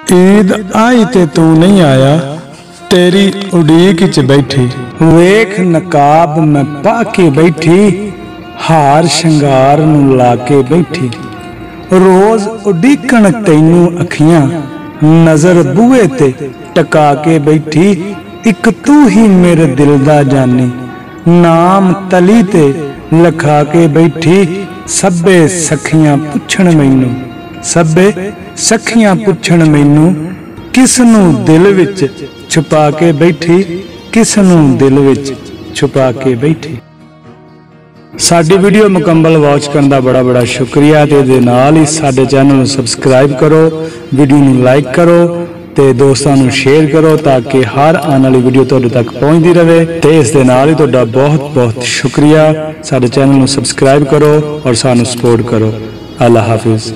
ईद आई ते तू नहीं आया, तेरी उड़ीक च बैठी। वेख नकाब मैं पा के बैठी, हार शंगार नू ला के बैठी। रोज उड़ीकण तैनू अखियां, नजर बूहे ते टका के बैठी। इक तू ही मेरे दिल दा जानी, नाम तली ते लखा के बैठी। सभे सखियां पुछण मैनू, सभे सखियां पुछण मैनू, किसनू दिल विच छुपा के बैठी, किसनू दिल विच छुपा के बैठी। साडी वीडियो मुकम्मल वॉच करने का बड़ा बड़ा शुक्रिया। ते दे नाल ही साडे चैनल नूं सबसक्राइब करो, वीडियो नूं लाइक करो ते दोस्तां नूं शेयर करो ताकि हर आने वाली वीडियो तुहाडे तक पहुंचती रहे। ते इस दे नाल ही तुहाडा बहुत बहुत शुक्रिया। साडे चैनल नूं सबसक्राइब करो और सानूं सपोर्ट करो। अल्लाह हाफिज़।